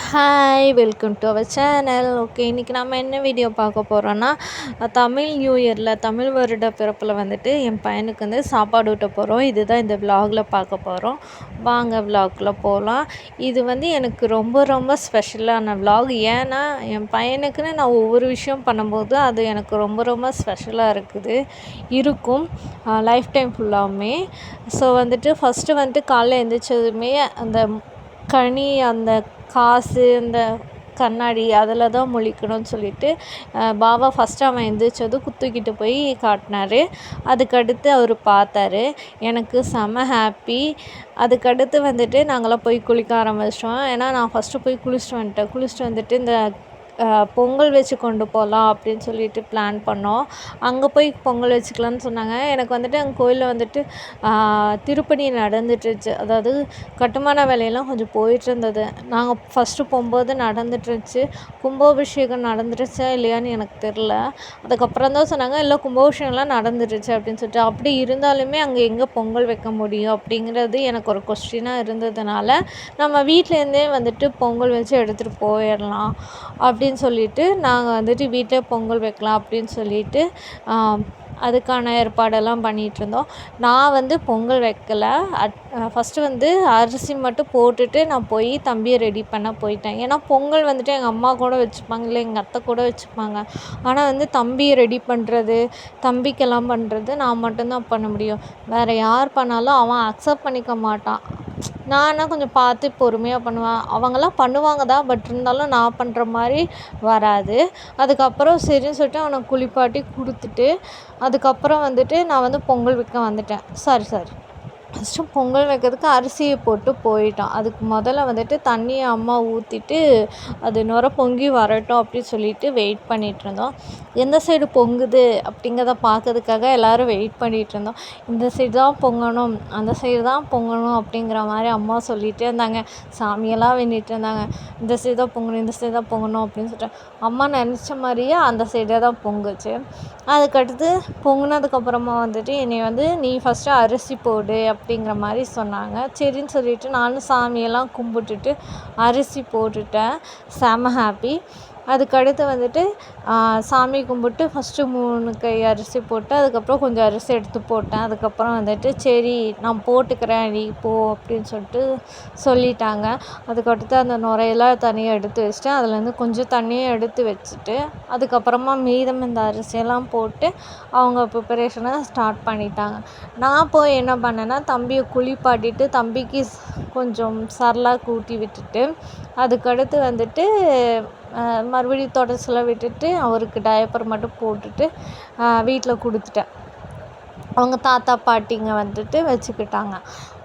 Hi welcome to our channel. Okay, இன்றைக்கி நம்ம என்ன வீடியோ பார்க்க போகிறோன்னா, தமிழ் நியூ இயரில் தமிழ் வருட பிறப்பில் வந்துட்டு என் பையனுக்கு வந்து சாப்பாடு ஊட்ட போகிறோம். இதுதான் இந்த விலாகில் பார்க்க போகிறோம். வாங்க விலாகில் போகலாம். இது வந்து எனக்கு ரொம்ப ரொம்ப ஸ்பெஷலான விலாக். ஏன்னா என் பையனுக்குன்னு நான் ஒவ்வொரு விஷயம் பண்ணும்போது அது எனக்கு ரொம்ப ரொம்ப ஸ்பெஷலாக இருக்கும் லைஃப் டைம் ஃபுல்லாமே. ஸோ வந்துட்டு ஃபஸ்ட்டு வந்துட்டு காலைல எழுந்திரிச்சதுமே அந்த கனி, அந்த காசு, இந்த கண்ணாடி அதில் தான் முழிக்கணும்னு சொல்லிட்டு பாபா ஃபஸ்ட்டு அவன் எழுந்திரிச்சதும் குத்துக்கிட்டு போய் காட்டினாரு. அதுக்கடுத்து அவர் பார்த்தாரு. எனக்கு செம ஹாப்பி. அதுக்கடுத்து வந்துட்டு நாங்களாம் போய் குளிக்க ஆரம்பிச்சிட்டோம். ஏன்னா நான் ஃபஸ்ட்டு போய் குளிச்சுட்டு வந்துட்டு இந்த பொங்கல் வச்சு கொண்டு போகலாம் அப்படின்னு சொல்லிட்டு பிளான் பண்ணோம். அங்கே போய் பொங்கல் வச்சுக்கலான்னு சொன்னாங்க. எனக்கு வந்துட்டு அங்கே கோயிலில் வந்துட்டு திருப்பணி நடந்துட்டுருச்சு. அதாவது கட்டுமான வேலையெல்லாம் கொஞ்சம் போயிட்டுருந்தது. நாங்கள் ஃபஸ்ட்டு போகும்போது நடந்துட்டுருந்துச்சு. கும்பாபிஷேகம் நடந்துருச்சா இல்லையான்னு எனக்கு தெரில. அதுக்கப்புறம் தான் சொன்னாங்க, இல்லை கும்பாபிஷேகம்லாம் நடந்துருச்சு அப்படின்னு சொல்லிட்டு. அப்படி இருந்தாலுமே அங்கே எங்கே பொங்கல் வைக்க முடியும் அப்படிங்கிறது எனக்கு ஒரு கொஸ்டினாக இருந்ததுனால, நம்ம வீட்டிலேருந்தே வந்துட்டு பொங்கல் வச்சு எடுத்துகிட்டு போயிடலாம் அப்படின்னு சொல்லிட்டு நாங்கள் வந்துட்டு வீட்டிலே பொங்கல் வைக்கலாம் அப்படின்னு சொல்லிட்டு அதுக்கான ஏற்பாடெல்லாம் பண்ணிகிட்ருந்தோம். நான் வந்து பொங்கல் வைக்கலை. ஃபஸ்ட்டு வந்து அரிசி மட்டும் போட்டுட்டு நான் போய் தம்பியை ரெடி பண்ண போயிட்டேன். ஏன்னா பொங்கல் வந்துட்டு எங்கள் அம்மா கூட வச்சுப்பாங்க, இல்லை எங்கள் அத்தை கூட வச்சுப்பாங்க. ஆனால் வந்து தம்பியை ரெடி பண்ணுறது, தம்பிக்கெல்லாம் பண்ணுறது நான் மட்டும்தான் பண்ண முடியும். வேறு யார் பண்ணாலும் அவன் அக்செப்ட் பண்ணிக்க மாட்டான். நான்னா கொஞ்சம் பார்த்து பொறுமையாக பண்ணுவேன். அவங்கெல்லாம் பண்ணுவாங்க தான், பட் இருந்தாலும் நான் பண்ணுற மாதிரி வராது. அதுக்கப்புறம் சரின்னு சொல்லிட்டு அவனை குளிப்பாட்டி கொடுத்துட்டு அதுக்கப்புறம் வந்துட்டு நான் வந்து பொங்கல் வைக்க வந்துட்டேன். சாரி ஃபஸ்ட்டு பொங்கல் வைக்கிறதுக்கு அரிசியை போட்டு போயிட்டான். அதுக்கு முதல்ல வந்துட்டு தண்ணியை அம்மா ஊற்றிட்டு அது நுர பொங்கி வரட்டும் அப்படின்னு சொல்லிட்டு வெயிட் பண்ணிகிட்ருந்தோம். எந்த சைடு பொங்குது அப்படிங்கிறத பார்க்கறதுக்காக எல்லோரும் வெயிட் பண்ணிகிட்ருந்தோம். இந்த சைடு தான் பொங்கணும், அந்த சைடு தான் பொங்கணும் அப்படிங்கிற மாதிரி அம்மா சொல்லிகிட்டே இருந்தாங்க. சாமியெல்லாம் வேண்டிகிட்டு இருந்தாங்க. இந்த சைடு தான் பொங்கணும், இந்த சைடு தான் பொங்கணும் அப்படின்னு சொல்லிட்டு அம்மா நினச்ச மாதிரியே அந்த சைடே தான் பொங்குச்சு. அதுக்கடுத்து பொங்குனதுக்கப்புறமா வந்துட்டு என்னை வந்து நீ ஃபஸ்ட்டு அரிசி போடு அப்படிங்கிற மாதிரி சொன்னாங்க. சரின்னு சொல்லிவிட்டு நானும் சாமியெல்லாம் கும்பிட்டுட்டு அரிசி போட்டுட்டேன். செம ஹாப்பி. அதுக்கடுத்து வந்துட்டு சாமி கும்பிட்டு ஃபஸ்ட்டு 3 கை அரிசி போட்டு அதுக்கப்புறம் கொஞ்சம் அரிசி எடுத்து போட்டேன். அதுக்கப்புறம் வந்துட்டு சரி நான் போட்டுக்கிறேன், நீ போ அப்படின்னு சொல்லிட்டாங்க. அதுக்கடுத்து அந்த நுரையெல்லாம் தனியாக எடுத்து வச்சுட்டு அதுலேருந்து கொஞ்சம் தண்ணியை எடுத்து வச்சுட்டு அதுக்கப்புறமா மீதம் இந்த அரிசியெல்லாம் போட்டு அவங்க ப்ரிப்பரேஷனை ஸ்டார்ட் பண்ணிட்டாங்க. நான் போய் என்ன பண்ணேன்னா தம்பியை குளிப்பாட்டிட்டு தம்பிக்கு கொஞ்சம் சரலாக ஊட்டி விட்டுட்டு அதுக்கடுத்து வந்துட்டு மறுபடியும் தொடச்செல்லாம் விட்டுட்டு அவருக்கு டயப்பர் மட்டும் போட்டுட்டு வீட்டில் கொடுத்துட்டேன். அவங்க தாத்தா பாட்டிங்க வந்துட்டு வச்சுக்கிட்டாங்க.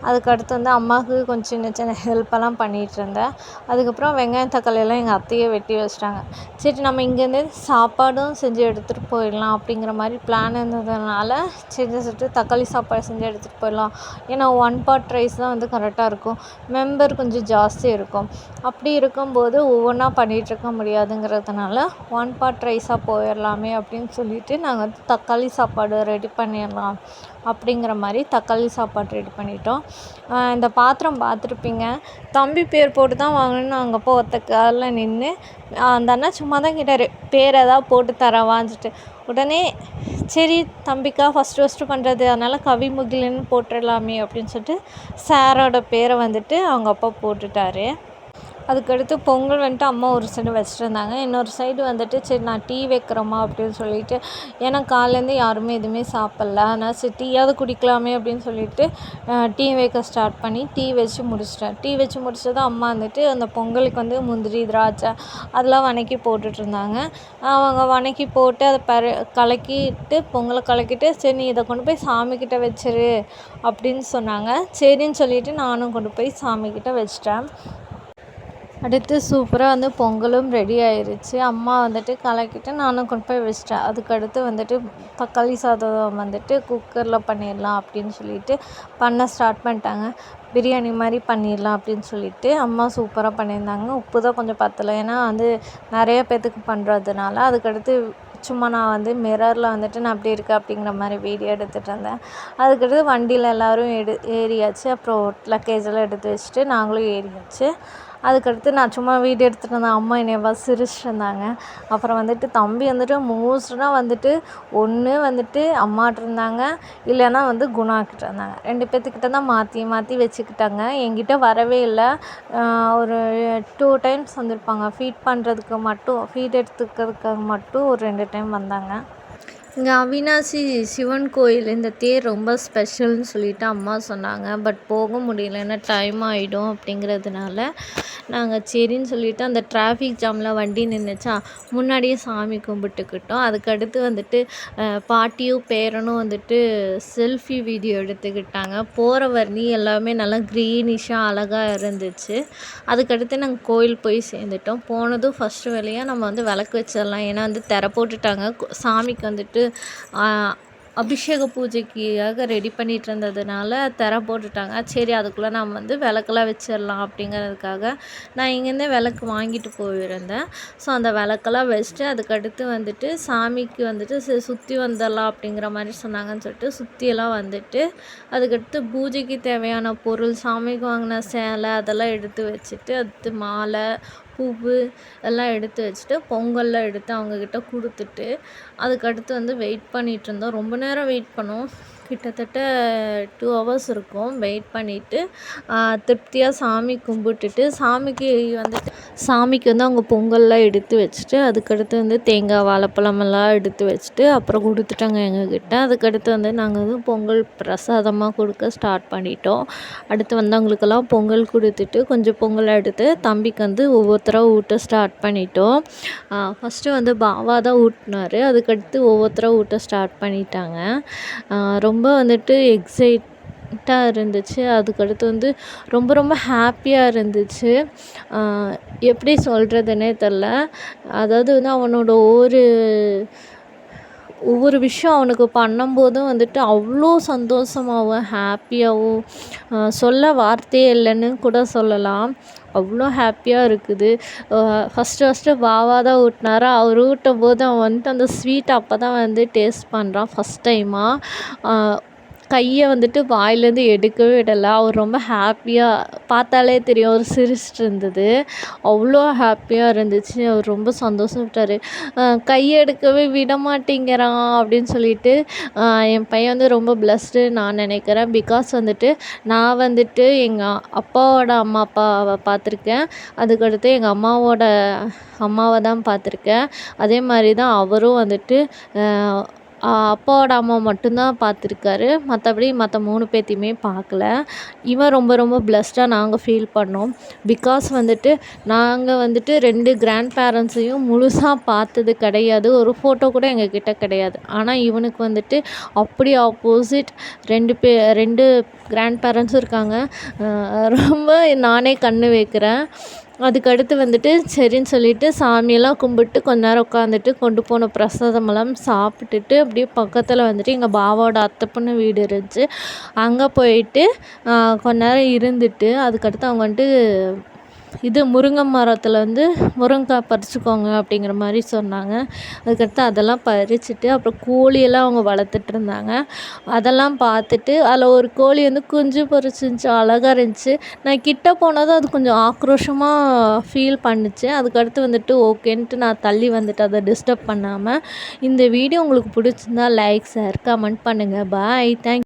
அதுக்கடுத்து வந்து அம்மாவுக்கு கொஞ்சம் சின்ன சின்ன ஹெல்ப்பெல்லாம் பண்ணிகிட்ருந்தேன். அதுக்கப்புறம் வெங்காயம் தக்காளியெல்லாம் எங்கள் அத்தையே வெட்டி வச்சிட்டாங்க. சரி நம்ம இங்கேருந்து சாப்பாடும் செஞ்சு எடுத்துகிட்டு போயிடலாம் அப்படிங்கிற மாதிரி பிளான் இருந்ததுனால சொல்லிட்டு தக்காளி சாப்பாடு செஞ்சு எடுத்துகிட்டு போயிடலாம். ஏன்னா 1 பாட் ரைஸ் தான் வந்து கரெக்டாக இருக்கும். மெம்பர் கொஞ்சம் ஜாஸ்தி இருக்கும். அப்படி இருக்கும்போது ஒவ்வொன்றா பண்ணிகிட்ருக்க முடியாதுங்கிறதுனால 1 பாட் ரைஸாக போயிடலாமே அப்படின்னு சொல்லிட்டு நாங்கள் வந்து தக்காளி சாப்பாடு ரெடி பண்ணிடலாம் அப்படிங்கிற மாதிரி தக்காளி சாப்பாடு ரெடி பண்ணிட்டோம். இந்த பாத்திரம் பார்த்துருப்பீங்க. தம்பி பேர் போட்டு தான் வாங்கணும்னு அங்கே போய் ஒத்த காலில் நின்று அந்த அண்ணா சும்மா தான் கேட்டார், பேர் ஏதாவது போட்டு தரவான்ட்டு. உடனே சரி தம்பிக்கா ஃபஸ்ட்டு பண்ணுறது, அதனால் கவிமுகிலன்னு போட்டுடலாமே அப்படின்னு சொல்லிட்டு சாரோட பேரை வந்துட்டு அவங்க அப்பா போட்டுட்டார். அதுக்கடுத்து பொங்கல் வந்துட்டு அம்மா ஒரு சைடு வச்சுட்டு இருந்தாங்க. இன்னொரு சைடு வந்துட்டு சரி நான் டீ வைக்கிறோமா அப்படின்னு சொல்லிட்டு, ஏன்னா காலையிலேருந்து யாருமே எதுவுமே சாப்பிட்ல. அதனால் சரி டீயாவது குடிக்கலாமே அப்படின்னு சொல்லிட்டு டீ வைக்க ஸ்டார்ட் பண்ணி டீ வச்சு முடிச்சிட்டேன். டீ வச்சு முடிச்சதும் அம்மா வந்துட்டு அந்த பொங்கலுக்கு வந்து முந்திரி, திராட்சை அதெல்லாம் வதக்கி போட்டுட்ருந்தாங்க. அவங்க வதக்கி போட்டு அதை கலக்கிட்டு பொங்கலை கலக்கிட்டு சரி நீ இதை கொண்டு போய் சாமிக்கிட்ட வச்சிரு அப்படின்னு சொன்னாங்க. சரின்னு சொல்லிவிட்டு நானும் கொண்டு போய் சாமிக்கிட்ட வச்சிட்டேன். அடுத்து சூப்பராக வந்து பொங்கலும் ரெடி ஆயிடுச்சு. அம்மா வந்துட்டு கலக்கிட்டு நானும் கொண்டு போய் வச்சிட்டேன். அதுக்கடுத்து வந்துட்டு தக்காளி சாதம் வந்துட்டு குக்கரில் பண்ணிடலாம் அப்படின்னு சொல்லிட்டு பண்ண ஸ்டார்ட் பண்ணிட்டாங்க. பிரியாணி மாதிரி பண்ணிடலாம் அப்படின்னு சொல்லிட்டு அம்மா சூப்பராக பண்ணியிருந்தாங்க. உப்பு தான் கொஞ்சம் பத்தலை, ஏன்னா வந்து நிறைய பேர்த்துக்கு பண்ணுறதுனால. அதுக்கடுத்து சும்மா நான் வந்து மிரரில் வந்துட்டு நான் அப்படி இருக்கேன் அப்படிங்கிற மாதிரி வீடியோ எடுத்துகிட்டு இருந்தேன். அதுக்கடுத்து வண்டியில் எல்லோரும் ஏறியாச்சு. அப்புறம் லக்கேஜெல்லாம் எடுத்து வச்சுட்டு நாங்களும் ஏறியாச்சு. அதுக்கடுத்து நான் சும்மா வீடியோ எடுத்துகிட்டு இருந்தேன். அம்மா என்னைய பார்த்து சிரிச்சுட்டு இருந்தாங்க. அப்புறம் வந்துட்டு தம்பி வந்துட்டு மோஸ்ட்னா வந்துட்டு ஒன்று வந்துட்டு அம்மாட்ட இருந்தாங்க, இல்லைன்னா வந்து குணாக்கிட்ட இருந்தாங்க. 2 பேத்துக்கிட்ட தான் மாற்றி மாற்றி வச்சுக்கிட்டாங்க. என்கிட்ட வரவே இல்லை. ஒரு 2 டைம்ஸ் வந்திருப்பாங்க. ஃபீட் பண்ணுறதுக்கு மட்டும், ஃபீட் எடுத்துக்கிறதுக்காக மட்டும் ஒரு 2 டைம் வந்தாங்க. இங்கே அவினாசி சிவன் கோயில் இந்த தேர் ரொம்ப ஸ்பெஷல்னு சொல்லிட்டு அம்மா சொன்னாங்க. பட் போக முடியல, ஏன்னா டைம் ஆகிடும் அப்படிங்கிறதுனால நாங்கள் சரின்னு சொல்லிவிட்டு அந்த டிராஃபிக் ஜாமில் வண்டி நின்றுச்சா முன்னாடியே சாமி கும்பிட்டுக்கிட்டோம். அதுக்கடுத்து வந்துட்டு பாட்டியும் பேரனும் வந்துட்டு செல்ஃபி வீடியோ எடுத்துக்கிட்டாங்க. போகிற வரணி எல்லாமே நல்லா க்ரீனிஷாக அழகாக இருந்துச்சு. அதுக்கடுத்து நாங்கள் கோயில் போய் சேர்ந்துட்டோம். போனதும் ஃபஸ்ட்டு வேலையாக நம்ம வந்து விளக்கு வச்சிடலாம், ஏன்னா வந்து திரை போட்டுட்டாங்க. சாமிக்கு வந்துட்டு அபிஷேக பூஜைக்காக ரெடி பண்ணிகிட்டு இருந்ததுனால திரை போட்டுட்டாங்க. சரி, அதுக்குள்ளே நம்ம வந்து விளக்கெல்லாம் வச்சிடலாம் அப்படிங்கிறதுக்காக நான் இங்கேருந்தே விளக்கு வாங்கிட்டு போயிருந்தேன். ஸோ அந்த விளக்கெல்லாம் வச்சுட்டு அதுக்கடுத்து வந்துட்டு சாமிக்கு வந்துட்டு சுற்றி வந்துடலாம் அப்படிங்கிற மாதிரி சொன்னாங்கன்னு சொல்லிட்டு சுற்றியெல்லாம் வந்துட்டு அதுக்கடுத்து பூஜைக்கு தேவையான பொருள், சாமிக்கு வாங்கின சேலை அதெல்லாம் எடுத்து வச்சுட்டு, அடுத்து மாலை, பூவு எல்லாம் எடுத்து வச்சுட்டு பொங்கல்லாம் எடுத்து அவங்கக்கிட்ட கொடுத்துட்டு அதுக்கடுத்து வந்து வெயிட் பண்ணிகிட்டு இருந்தோம். ரொம்ப நேரம் வெயிட் பண்ணோம். கிட்டத்தட்ட 2 hours இருக்கும். வெயிட் பண்ணிவிட்டு திருப்தியாக சாமி கும்பிட்டுட்டு சாமிக்கு வந்து அவங்க பொங்கல்லாம் எடுத்து வச்சுட்டு அதுக்கடுத்து வந்து தேங்காய், வாழைப்பழமெல்லாம் எடுத்து வச்சுட்டு அப்புறம் கொடுத்துட்டாங்க எங்கக்கிட்ட. அதுக்கடுத்து வந்து நாங்கள் வந்து பொங்கல் பிரசாதமாக கொடுக்க ஸ்டார்ட் பண்ணிட்டோம். அடுத்து வந்து அவங்களுக்கெல்லாம் பொங்கல் கொடுத்துட்டு கொஞ்சம் பொங்கலை எடுத்து தம்பிக்கு வந்து ஒவ்வொருத்தராக ஊட்ட ஸ்டார்ட் பண்ணிட்டோம். ஃபஸ்ட்டு வந்து பாவா தான் ஊட்டினாரு. அதுக்கடுத்து ஒவ்வொருத்தராக ஊட்ட ஸ்டார்ட் பண்ணிட்டாங்க. ரொம்ப வந்துட்டு எக்ஸைட்டாக இருந்துச்சு. அதுக்கடுத்து வந்து ரொம்ப ரொம்ப ஹாப்பியாக இருந்துச்சு. எப்படி சொல்கிறதுனே தெரில. அதாவது வந்து அவனோட ஒவ்வொரு விஷயம் அவனுக்கு பண்ணும்போதும் வந்துட்டு அவ்வளோ சந்தோஷமாகவும் ஹாப்பியாகவும் சொல்ல வார்த்தையே இல்லைன்னு கூட சொல்லலாம். அவ்வளோ ஹாப்பியாக இருக்குது. ஃபஸ்ட்டு பாவா தான் ஊட்டினாரு. அவர் ஊட்டும்போது அவன் வந்துட்டு அந்த ஸ்வீட் அப்போ தான் வந்து டேஸ்ட் பண்ணுறான் ஃபஸ்ட் டைமாக. கையை வந்துட்டு வாயிலேருந்து எடுக்கவே விடலை. அவர் ரொம்ப ஹாப்பியாக பார்த்தாலே தெரியும், அவர் சிரிச்சிட்டு இருந்தது. அவ்வளோ ஹாப்பியாக இருந்துச்சு. அவர் ரொம்ப சந்தோஷப்பட்டார். கையை எடுக்கவே விட மாட்டேங்கிறான் அப்படின்னு சொல்லிட்டு என் பையன் வந்து ரொம்ப பிளஸ்டு நான் நினைக்கிறேன். பிகாஸ் வந்துட்டு நான் வந்துட்டு எங்கள் அப்பாவோட அம்மா அப்பாவை பார்த்துருக்கேன். அதுக்கடுத்து எங்கள் அம்மாவோட அம்மாவை தான் பார்த்துருக்கேன். அதே மாதிரி தான் அவரும் வந்துட்டு அப்பாவோட அம்மா மட்டும்தான் பார்த்துருக்காரு. மற்றபடி மற்ற 3 பேத்தையுமே பார்க்கல. இவன் ரொம்ப ரொம்ப பிளஸ்டாக நாங்கள் ஃபீல் பண்ணோம். பிகாஸ் வந்துட்டு நாங்கள் வந்துட்டு 2 கிராண்ட் பேரண்ட்ஸையும் முழுசாக பார்த்தது கிடையாது. ஒரு ஃபோட்டோ கூட எங்கக்கிட்ட கிடையாது. ஆனால் இவனுக்கு வந்துட்டு அப்படி ஆப்போசிட் 2 கிராண்ட் பேரண்ட்ஸும் இருக்காங்க. ரொம்ப நானே கண்ணு வைக்கிறேன். அதுக்கடுத்து வந்துட்டு சரின்னு சொல்லிவிட்டு சாமியெல்லாம் கும்பிட்டு கொஞ்ச நேரம் உட்காந்துட்டு கொண்டு போன பிரசாதமெல்லாம் சாப்பிட்டுட்டு அப்படியே பக்கத்தில் வந்துட்டு எங்கள் பாவாவோட அத்தை பொண்ணு வீடு இருந்துச்சு. அங்கே போயிட்டு கொஞ்ச நேரம் இருந்துட்டு அதுக்கடுத்து அவங்க வந்துட்டு முருங்கை மரத்தில் வந்து முருங்கைக்காய் பறிச்சுக்கோங்க அப்படிங்கிற மாதிரி சொன்னாங்க. அதுக்கடுத்து அதெல்லாம் பறிச்சுட்டு அப்புறம் கோழியெல்லாம் அவங்க வளர்த்துட்டு இருந்தாங்க. அதெல்லாம் பார்த்துட்டு அதில் ஒரு கோழி வந்து குஞ்சு பொரிச்சிருந்துச்சு, அழகாக இருந்துச்சு. நான் கிட்ட போனதும் அது கொஞ்சம் ஆக்ரோஷமாக ஃபீல் பண்ணுச்சு. அதுக்கடுத்து வந்துட்டு ஓகேன்ட்டு நான் தள்ளி வந்துட்டு அதை டிஸ்டர்ப் பண்ணாமல். இந்த வீடியோ உங்களுக்கு பிடிச்சிருந்தா லைக், ஷேர், கமெண்ட் பண்ணுங்கள். பாய். தேங்க்யூ.